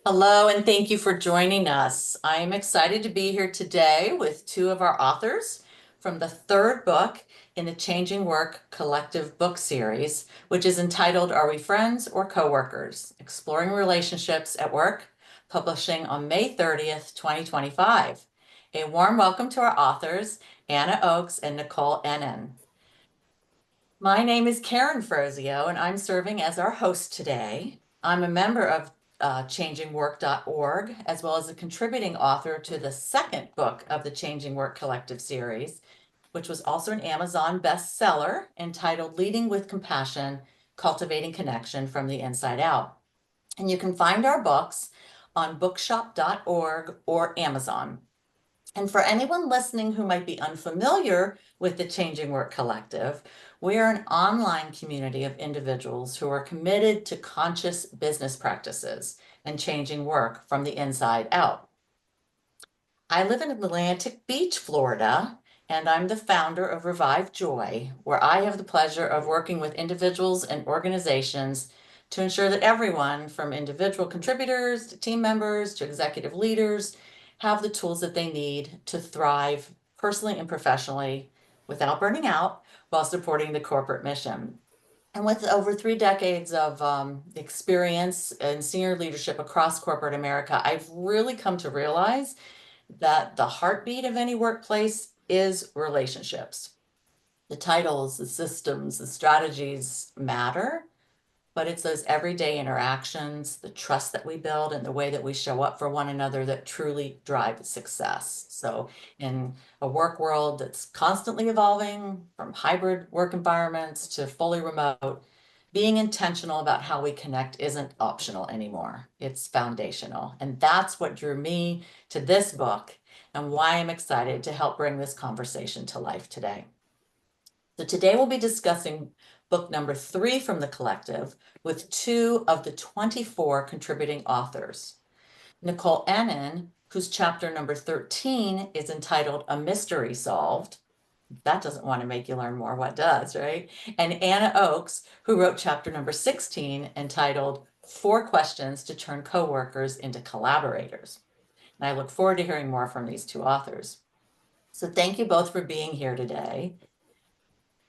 Hello, and thank you for joining us. I am excited to be here today with two of our authors from the third book in the Changing Work collective book series, which is entitled Are We Friends or Coworkers? Exploring Relationships at Work, publishing on May 30th, 2025. A warm welcome to our authors, Anna Oakes and Nicole Ennin. My name is Karen Frozio, and I'm serving as our host today. I'm a member of changingwork.org, as well as a contributing author to the second book of the Changing Work Collective series, which was also an Amazon bestseller entitled Leading with Compassion, Cultivating Connection from the Inside Out. And you can find our books on bookshop.org or Amazon. And for anyone listening who might be unfamiliar with the Changing Work Collective, we are an online community of individuals who are committed to conscious business practices and changing work from the inside out. I live in Atlantic Beach, Florida, and I'm the founder of Revive Joy, where I have the pleasure of working with individuals and organizations to ensure that everyone, from individual contributors to team members to executive leaders, have the tools that they need to thrive personally and professionally without burning out while supporting the corporate mission. And with over 3 decades of experience in senior leadership across corporate America, I've really come to realize that the heartbeat of any workplace is relationships. The titles, the systems, the strategies matter, but it's those everyday interactions, the trust that we build, and the way that we show up for one another that truly drive success. So, in a work world that's constantly evolving, from hybrid work environments to fully remote, being intentional about how we connect isn't optional anymore. It's foundational. And that's what drew me to this book and why I'm excited to help bring this conversation to life today. So today we'll be discussing book number 3 from the collective with 2 of the 24 contributing authors. Nicole Ennin, whose chapter number 13 is entitled A Mystery Solved. That doesn't want to make you learn more. What does, right? And Anna Oakes, who wrote chapter number 16 entitled 4 Questions to Turn Coworkers into Collaborators. And I look forward to hearing more from these 2 authors. So thank you both for being here today.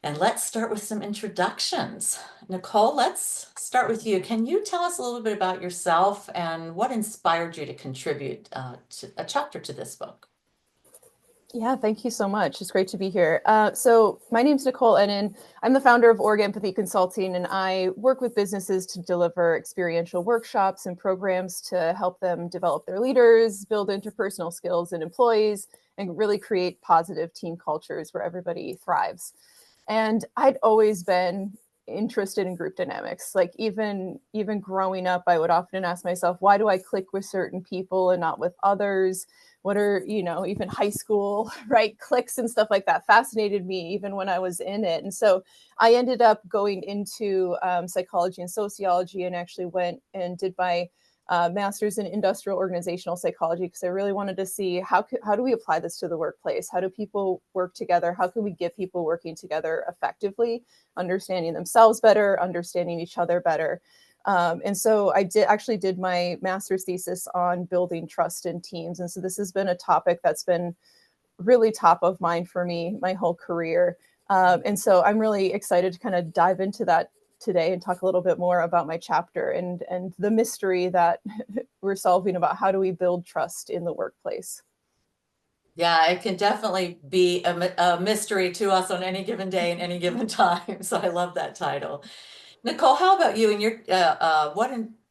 And let's start with some introductions. Nicole, let's start with you. Can you tell us a little bit about yourself and what inspired you to contribute to a chapter to this book? Yeah, thank you so much. It's great to be here. So my name's Nicole Ennin. I'm the founder of Org Empathy Consulting, and I work with businesses to deliver experiential workshops and programs to help them develop their leaders, build interpersonal skills in employees, and really create positive team cultures where everybody thrives. And I'd always been interested in group dynamics. Like even growing up, I would often ask myself, why do I click with certain people and not with others? What are, even high school, right? Cliques and stuff like that fascinated me even when I was in it. And so I ended up going into psychology and sociology and actually went and did my master's in industrial organizational psychology because I really wanted to see how do we apply this to the workplace? How do people work together? How can we get people working together effectively, understanding themselves better, understanding each other better? And so I did my master's thesis on building trust in teams. And so this has been a topic that's been really top of mind for me my whole career. And so I'm really excited to kind of dive into that today and talk a little bit more about my chapter and the mystery that we're solving about how do we build trust in the workplace. Yeah, it can definitely be a mystery to us on any given day and any given time. So I love that title. Nicole, how about you and your a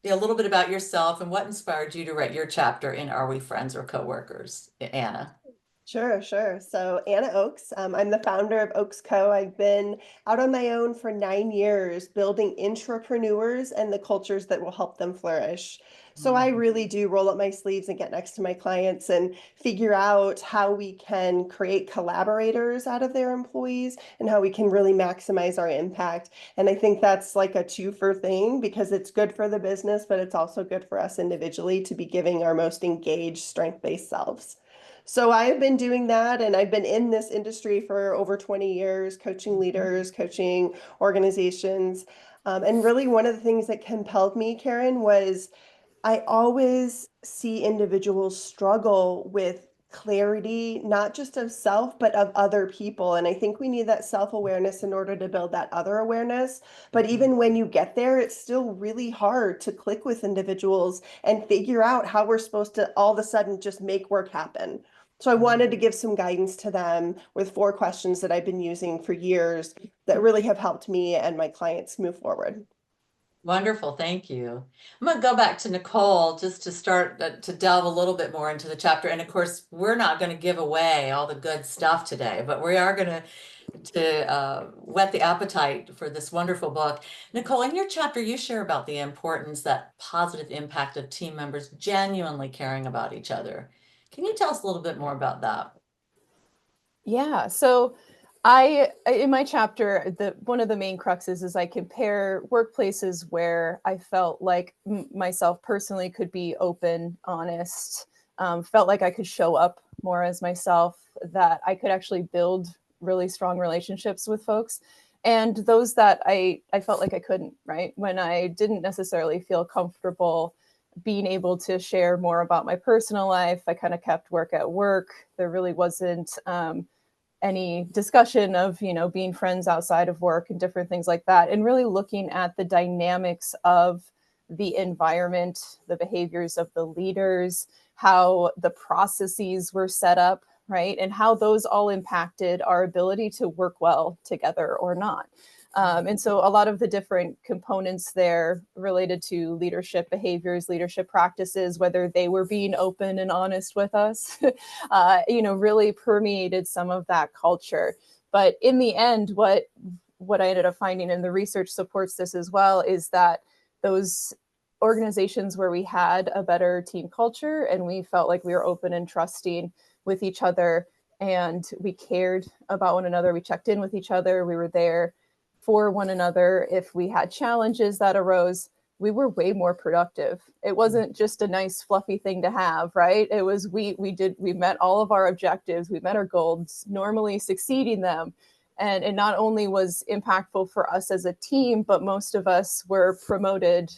little bit about yourself and what inspired you to write your chapter in Are We Friends or Coworkers, Anna? Sure, sure. So Anna Oakes, I'm the founder of Oakes Co. I've been out on my own for 9 years, building intrapreneurs and the cultures that will help them flourish. So I really do roll up my sleeves and get next to my clients and figure out how we can create collaborators out of their employees and how we can really maximize our impact. And I think that's like a two-for thing because it's good for the business, but it's also good for us individually to be giving our most engaged, strength-based selves. So I've been doing that, and I've been in this industry for over 20 years, coaching leaders, coaching organizations. And really, one of the things that compelled me, Karen, was I always see individuals struggle with clarity, not just of self, but of other people. And I think we need that self-awareness in order to build that other awareness. But even when you get there, it's still really hard to click with individuals and figure out how we're supposed to all of a sudden just make work happen. So I wanted to give some guidance to them with 4 questions that I've been using for years that really have helped me and my clients move forward. Wonderful, thank you. I'm going to go back to Nicole just to start to delve a little bit more into the chapter. And of course, we're not going to give away all the good stuff today, but we are going to whet the appetite for this wonderful book. Nicole, in your chapter, you share about the importance, that positive impact of team members genuinely caring about each other. Can you tell us a little bit more about that? Yeah. So in my chapter, one of the main cruxes is I compare workplaces where I felt like myself personally could be open, honest, felt like I could show up more as myself, that I could actually build really strong relationships with folks. And those that I felt like I couldn't, right? When I didn't necessarily feel comfortable being able to share more about my personal life, I kind of kept work at work. There really wasn't any discussion of, being friends outside of work and different things like that, and really looking at the dynamics of the environment, the behaviors of the leaders, how the processes were set up, right, and how those all impacted our ability to work well together or not. And so a lot of the different components there related to leadership behaviors, leadership practices, whether they were being open and honest with us, really permeated some of that culture. But in the end, what I ended up finding, and the research supports this as well, is that those organizations where we had a better team culture and we felt like we were open and trusting with each other and we cared about one another, we checked in with each other, we were there for one another. If we had challenges that arose, we were way more productive. It wasn't just a nice fluffy thing to have, right? It was we met all of our objectives, we met our goals, normally succeeding them. And it not only was impactful for us as a team, but most of us were promoted,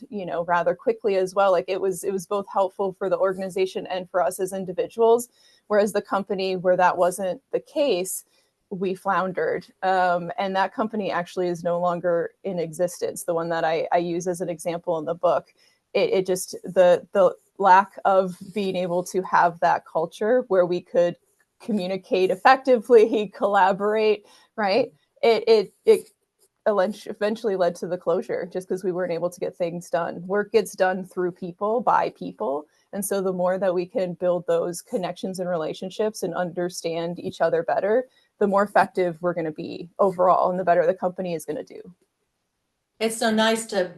rather quickly as well. Like it was both helpful for the organization and for us as individuals. Whereas the company where that wasn't the case, we floundered. And that company actually is no longer in existence. The one that I use as an example in the book, it just, the lack of being able to have that culture where we could communicate effectively, collaborate, right? It eventually led to the closure just because we weren't able to get things done. Work gets done through people, by people. And so the more that we can build those connections and relationships and understand each other better, the more effective we're going to be overall and the better the company is going to do. It's so nice to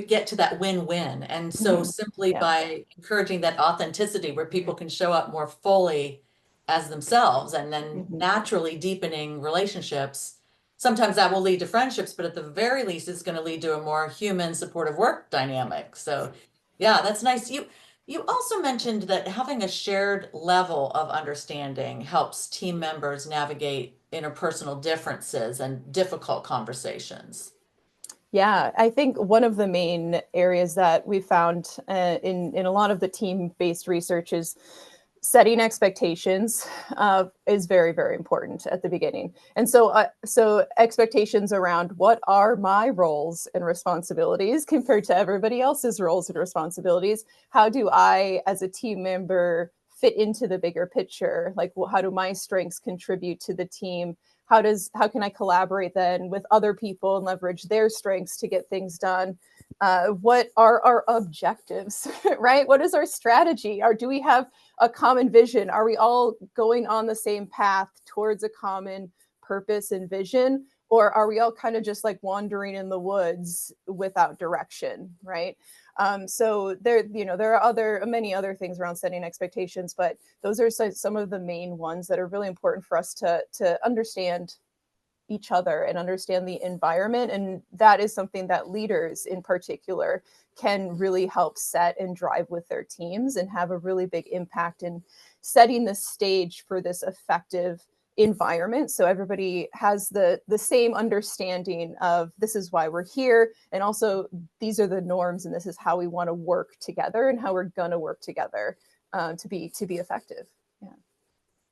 get to that win-win. And so simply Yeah. by encouraging that authenticity where people can show up more fully as themselves and then naturally deepening relationships, sometimes that will lead to friendships, but at the very least, it's going to lead to a more human supportive work dynamic. So yeah, that's nice. You also mentioned that having a shared level of understanding helps team members navigate interpersonal differences and difficult conversations. Yeah, I think one of the main areas that we found in a lot of the team-based research is setting expectations is very, very important at the beginning. And so expectations around what are my roles and responsibilities compared to everybody else's roles and responsibilities. How do I, as a team member, fit into the bigger picture? Like, how do my strengths contribute to the team? How can I collaborate then with other people and leverage their strengths to get things done? What are our objectives, right? What is our strategy? Or do we have a common vision? Are we all going on the same path towards a common purpose and vision? Or are we all kind of just like wandering in the woods without direction, right? So there are many other things around setting expectations, but those are some of the main ones that are really important for us to understand each other and understand the environment. And that is something that leaders in particular can really help set and drive with their teams and have a really big impact in setting the stage for this effective environment, so everybody has the same understanding of this is why we're here, and also these are the norms, and this is how we want to work together and how we're gonna work together to be effective. Yeah.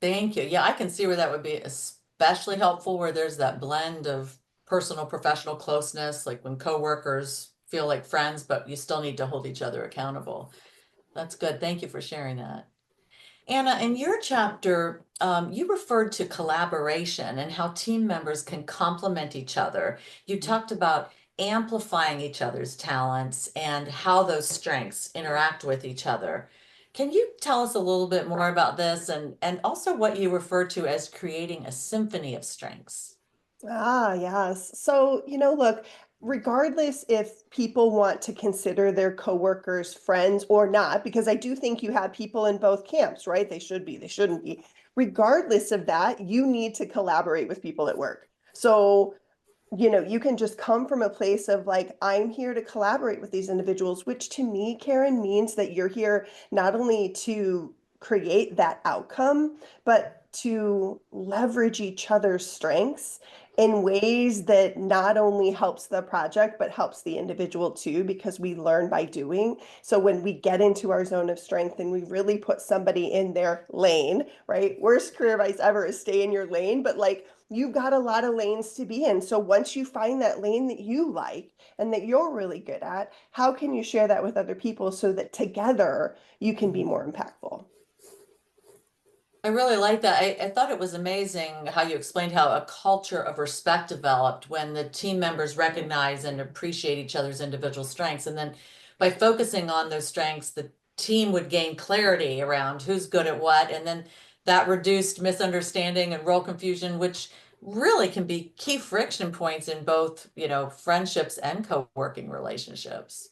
Thank you. Yeah, I can see where that would be especially helpful, where there's that blend of personal, professional closeness, like when coworkers feel like friends, but you still need to hold each other accountable. That's good. Thank you for sharing that. Anna, in your chapter, you referred to collaboration and how team members can complement each other. You talked about amplifying each other's talents and how those strengths interact with each other. Can you tell us a little bit more about this and also what you refer to as creating a symphony of strengths? Ah, yes. So, look, regardless if people want to consider their coworkers friends or not, because I do think you have people in both camps, right? They should be, they shouldn't be. Regardless of that, you need to collaborate with people at work. So, you can just come from a place of like, I'm here to collaborate with these individuals, which to me, Karen, means that you're here not only to create that outcome, but to leverage each other's strengths in ways that not only helps the project, but helps the individual too, because we learn by doing. So when we get into our zone of strength and we really put somebody in their lane, right? Worst career advice ever is stay in your lane, but like, you've got a lot of lanes to be in. So once you find that lane that you like and that you're really good at, how can you share that with other people so that together you can be more impactful? I really like that. I thought it was amazing how you explained how a culture of respect developed when the team members recognize and appreciate each other's individual strengths. And then by focusing on those strengths, the team would gain clarity around who's good at what. And then that reduced misunderstanding and role confusion, which really can be key friction points in both, friendships and co-working relationships.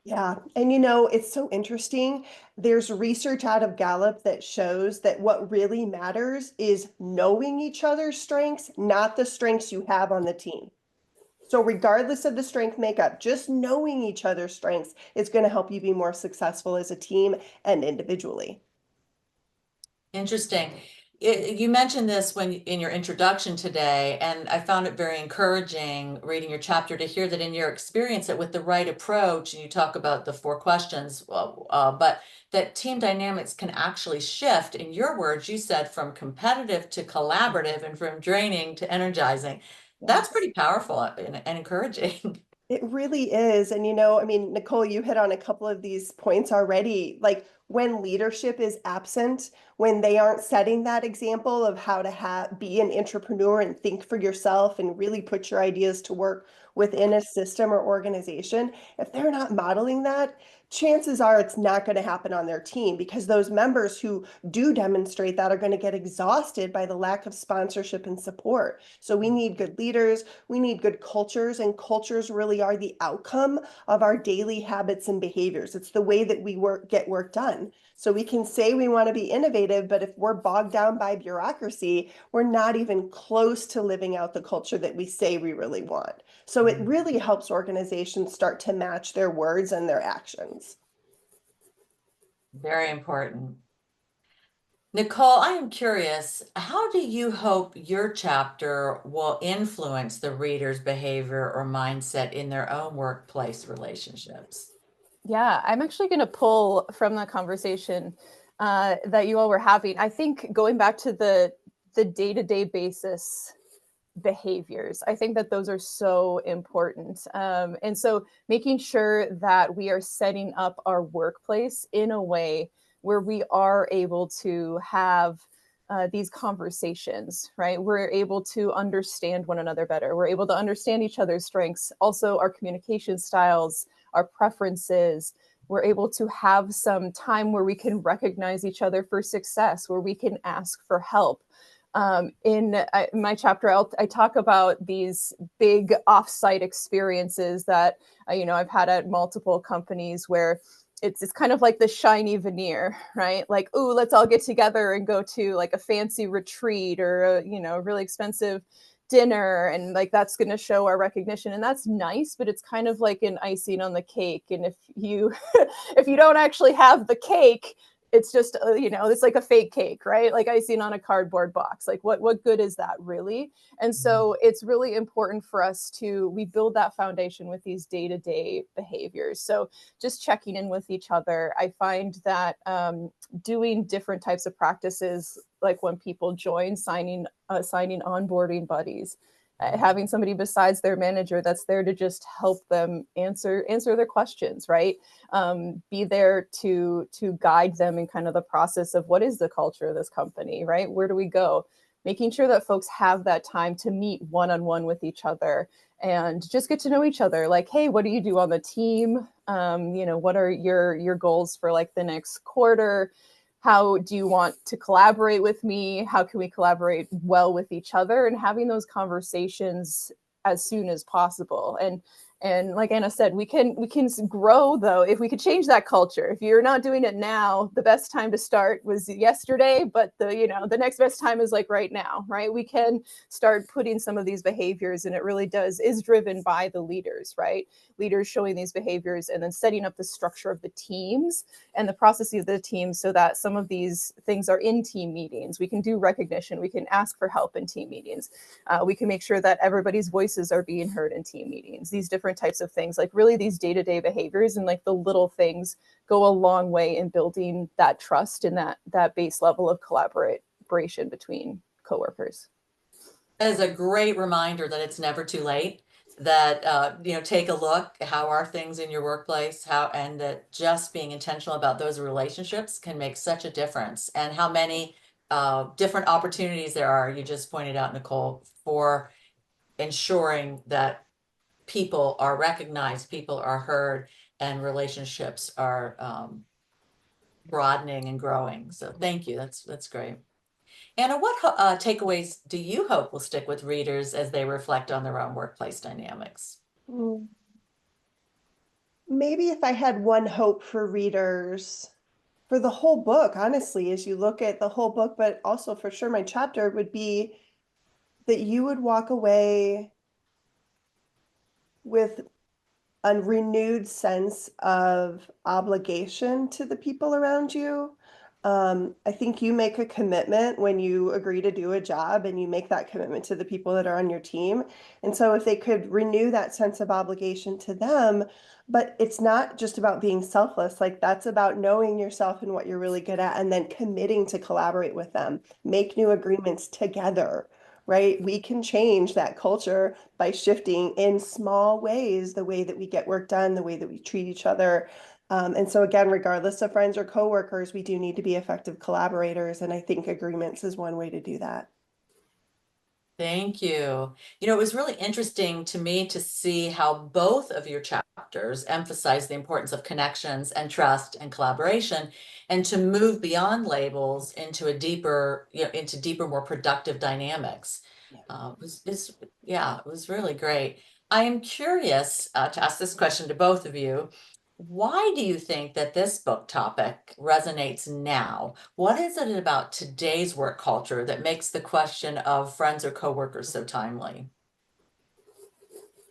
Yeah. And it's so interesting. There's research out of Gallup that shows that what really matters is knowing each other's strengths, not the strengths you have on the team. So regardless of the strength makeup, just knowing each other's strengths is going to help you be more successful as a team and individually. Interesting. You mentioned this when in your introduction today, and I found it very encouraging reading your chapter to hear that in your experience that with the right approach, and you talk about the four questions, but that team dynamics can actually shift. In your words, you said from competitive to collaborative and from draining to energizing. That's Yes. pretty powerful and encouraging. It really is. And I mean, Nicole, you hit on a couple of these points already. Like when leadership is absent, when they aren't setting that example of how to be an entrepreneur and think for yourself and really put your ideas to work within a system or organization, if they're not modeling that, chances are it's not going to happen on their team because those members who do demonstrate that are going to get exhausted by the lack of sponsorship and support. So we need good leaders. We need good cultures, and cultures really are the outcome of our daily habits and behaviors. It's the way that we get work done. So we can say we want to be innovative, but if we're bogged down by bureaucracy, we're not even close to living out the culture that we say we really want. So it really helps organizations start to match their words and their actions. Very important. Nicole, I am curious, how do you hope your chapter will influence the reader's behavior or mindset in their own workplace relationships? Yeah, I'm actually going to pull from the conversation that you all were having. I think going back to the day-to-day basis behaviors, I think that those are so important. And so making sure that we are setting up our workplace in a way where we are able to have these conversations, right? We're able to understand one another better. We're able to understand each other's strengths, also our communication styles, our preferences. We're able to have some time where we can recognize each other for success, where we can ask for help. In my chapter, I talk about these big offsite experiences that I've had at multiple companies where it's kind of like the shiny veneer, right? Like, oh, let's all get together and go to like a fancy retreat or a really expensive dinner, and like that's going to show our recognition, and that's nice, but it's kind of like an icing on the cake. And if you if you don't actually have the cake, it's just, it's like a fake cake, right? Like icing on a cardboard box. Like what good is that really? And so it's really important for us we build that foundation with these day-to-day behaviors. So just checking in with each other. I find that doing different types of practices, like when people join, signing onboarding buddies, having somebody besides their manager that's there to just help them answer their questions, right? Be there to guide them in kind of the process of what is the culture of this company, right? Where do we go? Making sure that folks have that time to meet one-on-one with each other and just get to know each other. Like, hey, what do you do on the team? What are your goals for like the next quarter? How do you want to collaborate with me? How can we collaborate well with each other? And having those conversations as soon as possible. And like Anna said, we can grow though if we could change that culture. If you're not doing it now, the best time to start was yesterday, but the next best time is like right now, right? We can start putting some of these behaviors, and it really is driven by the leaders, right? Leaders showing these behaviors and then setting up the structure of the teams and the processes of the team so that some of these things are in team meetings. We can do recognition. We can ask for help in team meetings. We can make sure that everybody's voices are being heard in team meetings. These different types of things, like really these day-to-day behaviors and like the little things go a long way in building that trust and that base level of collaboration between coworkers. That is a great reminder that it's never too late. That take a look. How are things in your workplace? And that just being intentional about those relationships can make such a difference. And how many different opportunities there are. You just pointed out, Nicole, for ensuring that people are recognized, people are heard, and relationships are broadening and growing. So thank you. That's great. Anna, what takeaways do you hope will stick with readers as they reflect on their own workplace dynamics? Mm. Maybe if I had one hope for readers for the whole book, honestly, as you look at the whole book, but also for sure my chapter would be that you would walk away with a renewed sense of obligation to the people around you. I think you make a commitment when you agree to do a job and you make that commitment to the people that are on your team. And so if they could renew that sense of obligation to them, but it's not just about being selfless, like that's about knowing yourself and what you're really good at, and then committing to collaborate with them, make new agreements together, right? We can change that culture by shifting in small ways the way that we get work done, the way that we treat each other. And so again, regardless of friends or coworkers, we do need to be effective collaborators. And I think agreements is one way to do that. Thank you. It was really interesting to me to see how both of your chapters emphasize the importance of connections and trust and collaboration, and to move beyond labels into into deeper, more productive dynamics. It was really great. I am curious to ask this question to both of you. Why do you think that this book topic resonates now? What is it about today's work culture that makes the question of friends or coworkers so timely?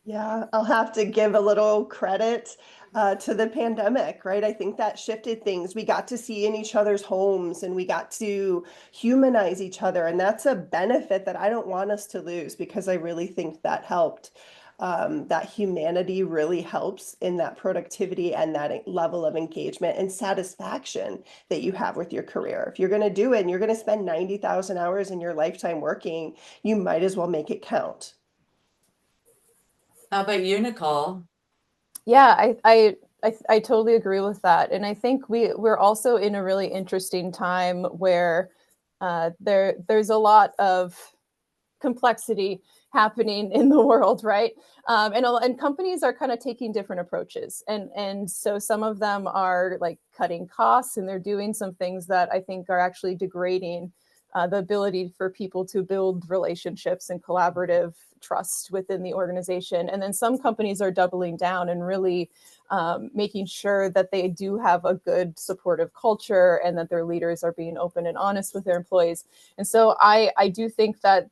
Yeah, I'll have to give a little credit to the pandemic, right? I think that shifted things. We got to see in each other's homes and we got to humanize each other. And that's a benefit that I don't want us to lose because I really think that helped. That humanity really helps in that productivity and that level of engagement and satisfaction that you have with your career. If you're going to do it and you're going to spend 90,000 hours in your lifetime working, you might as well make it count. How about you, Nicole? Yeah, I totally agree with that, and I think we're also in a really interesting time where there's a lot of complexity happening in the world, right? And companies are kind of taking different approaches, and so some of them are like cutting costs, and they're doing some things that I think are actually degrading the ability for people to build relationships and collaborative trust within the organization. And then some companies are doubling down and really making sure that they do have a good supportive culture and that their leaders are being open and honest with their employees. And so I do think that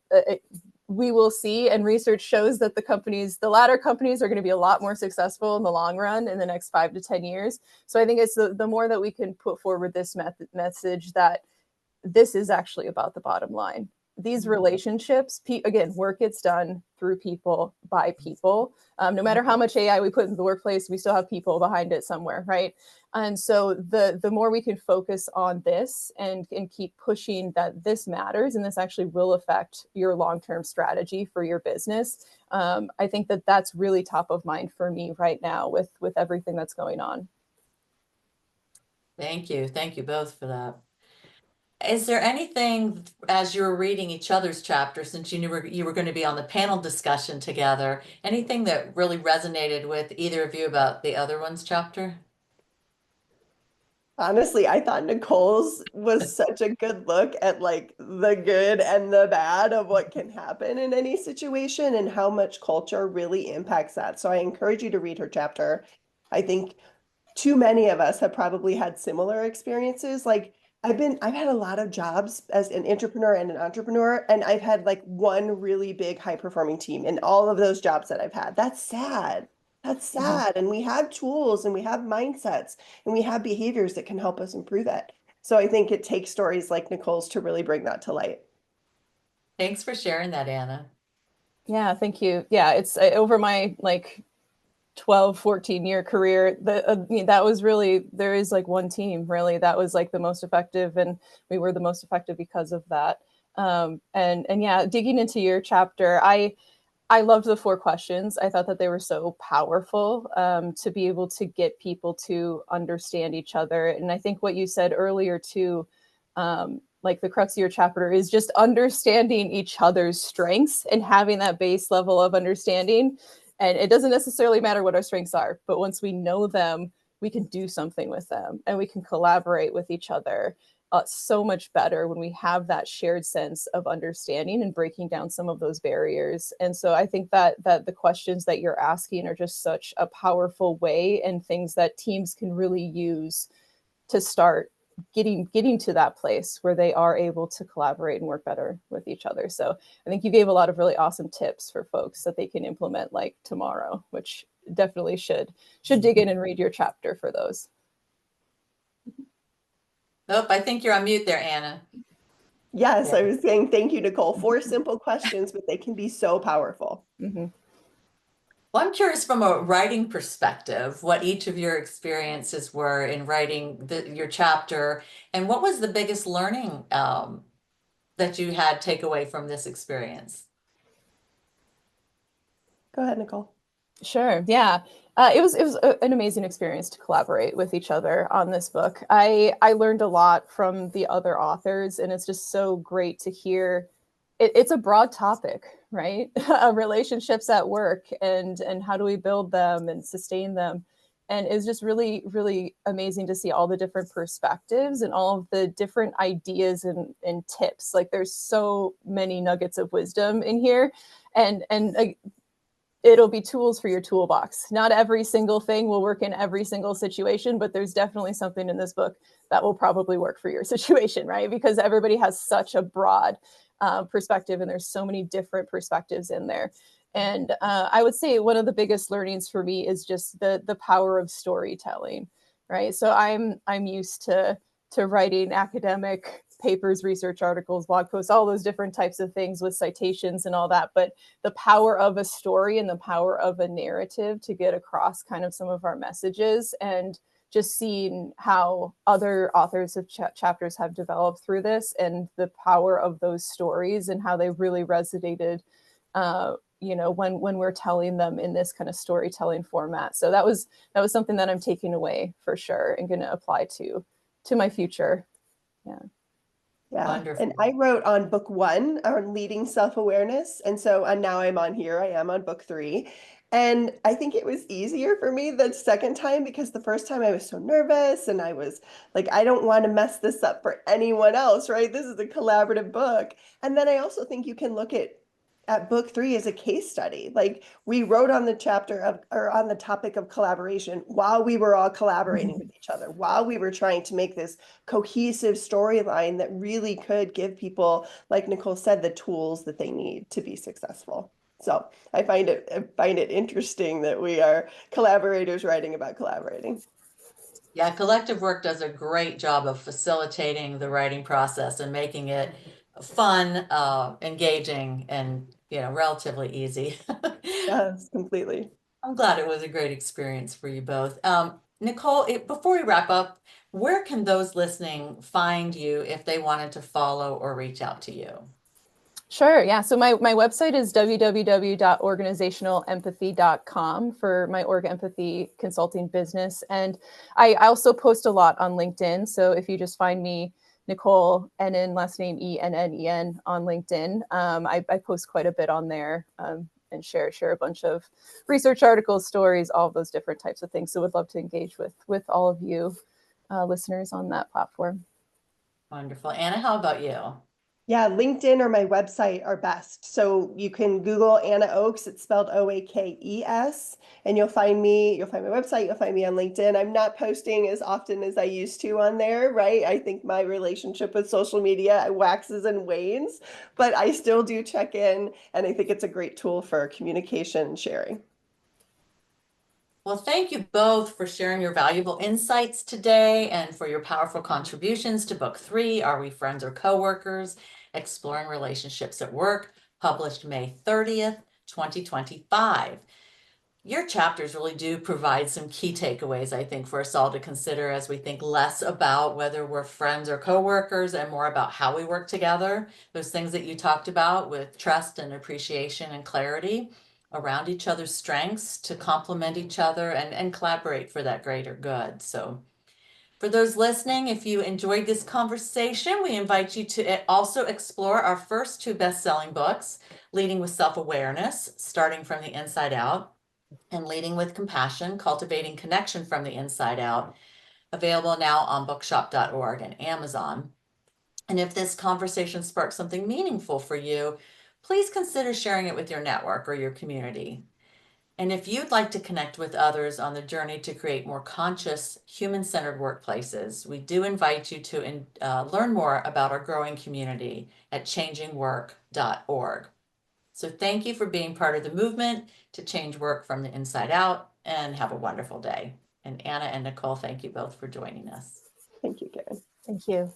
we will see, and research shows that the latter companies are going to be a lot more successful in the long run in the next 5 to 10 years. So I think it's the more that we can put forward this message that this is actually about the bottom line. These relationships, again, work gets done through people, by people. No matter how much AI we put in the workplace, we still have people behind it somewhere, right? And so the more we can focus on this and keep pushing that this matters and this actually will affect your long-term strategy for your business, I think that that's really top of mind for me right now with everything that's going on. Thank you. Thank you both for that. Is there anything as you were reading each other's chapter, since you were going to be on the panel discussion together, anything that really resonated with either of you about the other one's chapter? Honestly, I thought Nicole's was such a good look at like the good and the bad of what can happen in any situation and how much culture really impacts that. So I encourage you to read her chapter. I think too many of us have probably had similar experiences. Like I've had a lot of jobs as an entrepreneur and an entrepreneur, and I've had like one really big high performing team in all of those jobs that I've had. That's sad. That's Mhm. sad. And we have tools and we have mindsets and we have behaviors that can help us improve it. So I think it takes stories like Nicole's to really bring that to light. Thanks for sharing that, Anna. Yeah, thank you. Yeah, it's over my like 12, 14-year career, that was really, there is like one team really that was like the most effective, and we were the most effective because of that. And yeah, digging into your chapter, I loved the 4 questions. I thought that they were so powerful, to be able to get people to understand each other. And I think what you said earlier too, like the crux of your chapter is just understanding each other's strengths and having that base level of understanding. And it doesn't necessarily matter what our strengths are, but once we know them, we can do something with them and we can collaborate with each other so much better when we have that shared sense of understanding and breaking down some of those barriers. And so I think that the questions that you're asking are just such a powerful way and things that teams can really use to start getting to that place where they are able to collaborate and work better with each other. So I think you gave a lot of really awesome tips for folks that they can implement like tomorrow, which definitely should dig in and read your chapter for those. Nope, I think you're on mute there, Anna. Yes, Yeah. I was saying thank you, Nicole. 4 simple questions, but they can be so powerful. Mm-hmm. Well, I'm curious from a writing perspective, what each of your experiences were in writing your chapter, and what was the biggest learning that you had take away from this experience? Go ahead, Nicole. Sure. Yeah. It was an amazing experience to collaborate with each other on this book. I learned a lot from the other authors, and it's just so great to hear. It's a broad topic, right? Relationships at work and how do we build them and sustain them. And it's just really, really amazing to see all the different perspectives and all of the different ideas and tips. Like there's so many nuggets of wisdom in here. And it'll be tools for your toolbox. Not every single thing will work in every single situation, but there's definitely something in this book that will probably work for your situation, right? Because everybody has such a broad perspective, and there's so many different perspectives in there. And I would say one of the biggest learnings for me is just the power of storytelling, right? So I'm used to writing academic papers, research articles, blog posts, all those different types of things with citations and all that. But the power of a story and the power of a narrative to get across kind of some of our messages, and just seeing how other authors of chapters have developed through this, and the power of those stories and how they really resonated, when we're telling them in this kind of storytelling format. So that was something that I'm taking away for sure and going to apply to my future. Yeah. Yeah. And Wonderful. I wrote on book 1 on leading self-awareness. And now I'm on here. I am on book 3. And I think it was easier for me the second time because the first time I was so nervous and I was like, I don't want to mess this up for anyone else, right? This is a collaborative book. And then I also think you can look at at book 3 is a case study. Like we wrote on the chapter of, or on the topic of collaboration while we were all collaborating with each other, while we were trying to make this cohesive storyline that really could give people, like Nicole said, the tools that they need to be successful. So I find it interesting that we are collaborators writing about collaborating. Yeah, collective work does a great job of facilitating the writing process and making it fun, engaging, and relatively easy. Yes, completely. I'm glad it was a great experience for you both. Nicole, before we wrap up, where can those listening find you if they wanted to follow or reach out to you? Sure. Yeah. So my website is www.organizationalempathy.com for my org empathy consulting business. And I also post a lot on LinkedIn. So if you just find me, Nicole Ennen, last name Ennen on LinkedIn, I post quite a bit on there and share a bunch of research articles, stories, all of those different types of things. So would love to engage with all of you listeners on that platform. Wonderful. Anna, how about you? Yeah, LinkedIn or my website are best. So you can Google Anna Oakes, it's spelled Oakes, and you'll find me, you'll find my website, you'll find me on LinkedIn. I'm not posting as often as I used to on there, right? I think my relationship with social media waxes and wanes, but I still do check in, and I think it's a great tool for communication and sharing. Well, thank you both for sharing your valuable insights today and for your powerful contributions to Book 3, Are We Friends or Coworkers? Exploring Relationships at Work, published May 30th, 2025. Your chapters really do provide some key takeaways, I think, for us all to consider as we think less about whether we're friends or coworkers and more about how we work together. Those things that you talked about with trust and appreciation and clarity around each other's strengths to complement each other and collaborate for that greater good. So for those listening, if you enjoyed this conversation, we invite you to also explore our first 2 best-selling books, Leading with Self-Awareness, Starting from the Inside Out, and Leading with Compassion, Cultivating Connection from the Inside Out, available now on bookshop.org and Amazon. And if this conversation sparks something meaningful for you, please consider sharing it with your network or your community. And if you'd like to connect with others on the journey to create more conscious, human-centered workplaces, we do invite you to learn more about our growing community at changingwork.org. So thank you for being part of the movement to change work from the inside out, and have a wonderful day. And Anna and Nicole, thank you both for joining us. Thank you, Karen. Thank you.